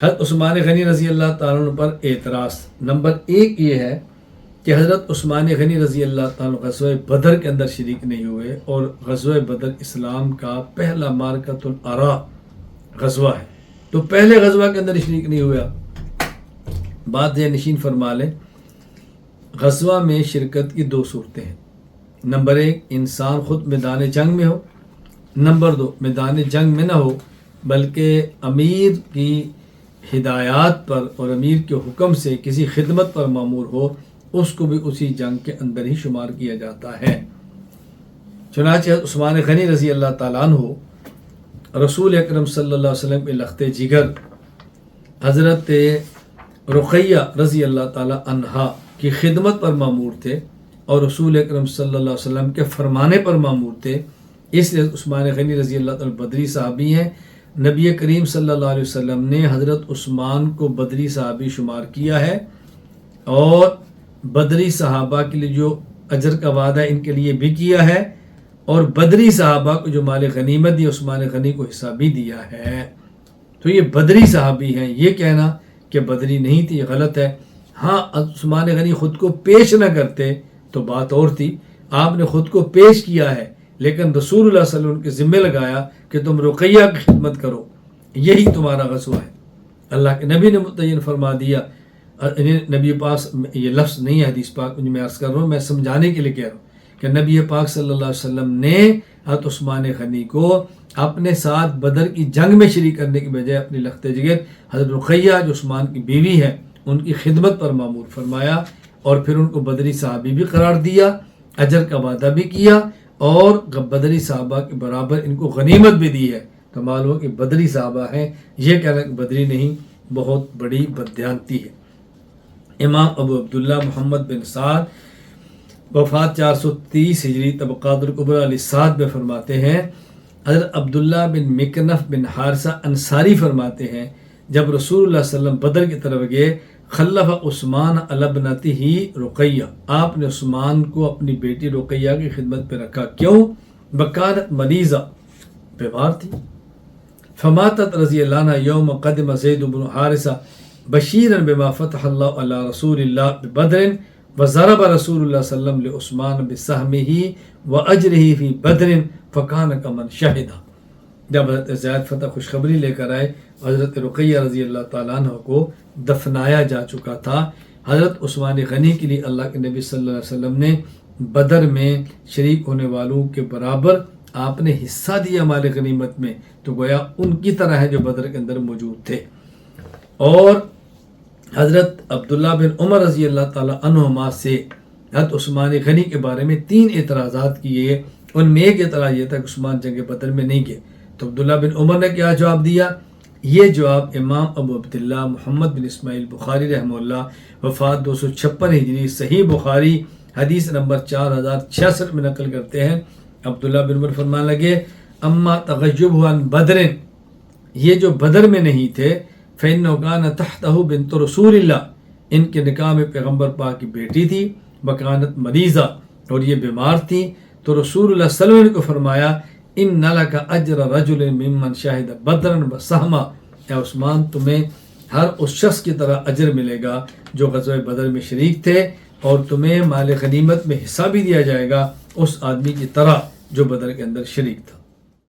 حضرت عثمان غنی رضی اللہ تعالیٰ عنہ پر اعتراض نمبر 1 یہ ہے کہ حضرت عثمان غنی رضی اللہ تعالیٰ عنہ غزوہ بدر کے اندر شریک نہیں ہوئے، اور غزوہ بدر اسلام کا پہلا معرکۃ العراء غزوہ ہے، تو پہلے غزوہ کے اندر شریک نہیں ہوا۔ بات یہ نشین فرما لیں، غزوہ میں شرکت کی 2 صورتیں ہیں۔ نمبر 1، انسان خود میدان جنگ میں ہو۔ نمبر 2، میدان جنگ میں نہ ہو بلکہ امیر کی ہدایات پر اور امیر کے حکم سے کسی خدمت پر مامور ہو، اس کو بھی اسی جنگ کے اندر ہی شمار کیا جاتا ہے۔ چنانچہ عثمان غنی رضی اللہ تعالیٰ عنہ رسول اکرم صلی اللہ علیہ وسلم کے لخت جگر حضرت رقیہ رضی اللہ تعالیٰ عنہا کی خدمت پر مامور تھے، اور رسول اکرم صلی اللہ علیہ وسلم کے فرمانے پر مامور تھے، اس لیے عثمان غنی رضی اللہ تعالیٰ بدری صحابی ہیں۔ نبی کریم صلی اللہ علیہ وسلم نے حضرت عثمان کو بدری صحابی شمار کیا ہے، اور بدری صحابہ کے لیے جو اجر کا وعدہ ان کے لیے بھی کیا ہے، اور بدری صحابہ کو جو مال غنیمت دی عثمان غنی کو حصہ بھی دیا ہے۔ تو یہ بدری صحابی ہیں، یہ کہنا کہ بدری نہیں تھی یہ غلط ہے۔ ہاں، عثمان غنی خود کو پیش نہ کرتے تو بات اور تھی، آپ نے خود کو پیش کیا ہے، لیکن رسول اللہ صلی اللہ علیہ وسلم کے ذمہ لگایا کہ تم رقیہ کی خدمت کرو، یہی تمہارا غزوہ ہے۔ اللہ کے نبی نے متعین فرما دیا، نبی پاک، یہ لفظ نہیں ہے حدیث پاک میں عرض کر رہا ہوں، میں سمجھانے کے لیے کہہ رہا ہوں کہ نبی پاک صلی اللہ علیہ وسلم نے حضرت عثمان غنی کو اپنے ساتھ بدر کی جنگ میں شریک کرنے کی بجائے اپنی لخت جگر حضرت رقیہ جو عثمان کی بیوی ہے ان کی خدمت پر معمور فرمایا، اور پھر ان کو بدری صحابی بھی قرار دیا، اجر کا وعدہ بھی کیا، اور بدری صحابہ کے برابر ان کو غنیمت بھی دی ہے۔ تو معلوم کہ بدری صحابہ ہیں، یہ کہنا کہ بدری نہیں بہت بڑی بددیانتی ہے۔ امام ابو عبداللہ محمد بن سعد وفات 430 ہجری طبقات الکبریٰ لسعد میں فرماتے ہیں، حضرت عبداللہ بن مکنف بن حارثہ انصاری فرماتے ہیں، جب رسول اللہ صلی اللہ علیہ وسلم بدر کی طرف گئے، خلف عثمان علی ابنتہ رقیہ، آپ نے عثمان کو اپنی بیٹی رقیہ کی خدمت پہ رکھا۔ کیوں؟ بکانت مریضہ، بیمار تھی۔ فماتت رضی اللہ عنہ یوم قدم زید بن حارثہ بشیرا بما فتح اللہ علی رسول اللہ ببدر، وضرب رسول اللہ صلی اللہ علیہ وسلم لعثمان بسہمہ واجرہ فی بدر فکان کمن شہدہ۔ جب حضرت زید فتح خوشخبری لے کر آئے، حضرت رقیہ رضی اللہ تعالیٰ عنہ کو دفنایا جا چکا تھا۔ حضرت عثمان غنی کے لیے اللہ کے نبی صلی اللہ علیہ وسلم نے بدر میں شریک ہونے والوں کے برابر آپ نے حصہ دیا مال غنیمت میں، تو گویا ان کی طرح ہے جو بدر کے اندر موجود تھے۔ اور حضرت عبداللہ بن عمر رضی اللہ تعالیٰ عنہما سے حضرت عثمان غنی کے بارے میں 3 اعتراضات کیے، ان میں ایک اعتراض یہ تھا کہ عثمان جنگ بدر میں نہیں گئے۔ تو عبداللہ بن عمر نے کیا جواب دیا؟ یہ جواب امام ابو عبداللہ محمد بن اسماعیل بخاری رحمہ اللہ وفات 256 ہجری صحیح بخاری حدیث نمبر 4066 میں نقل کرتے ہیں۔ عبداللہ بن عمر فرمانے لگے، اما تغیب عن بدر، یہ جو بدر میں نہیں تھے، فإنه كان تحته بنت رسول اللہ، ان کے نکاح میں پیغمبر پاک کی بیٹی تھی، بکانت مریضہ، اور یہ بیمار تھی، تو رسول اللہ صلی اللہ علیہ وسلم کو فرمایا، ان لک اجر رجل ممن شہد بدرا وسہما، اے عثمان تمہیں ہر اس شخص کی طرح اجر ملے گا جو غزوہ بدر میں شریک تھے، اور تمہیں مال غنیمت میں حصہ بھی دیا جائے گا اس آدمی کی طرح جو بدر کے اندر شریک تھا۔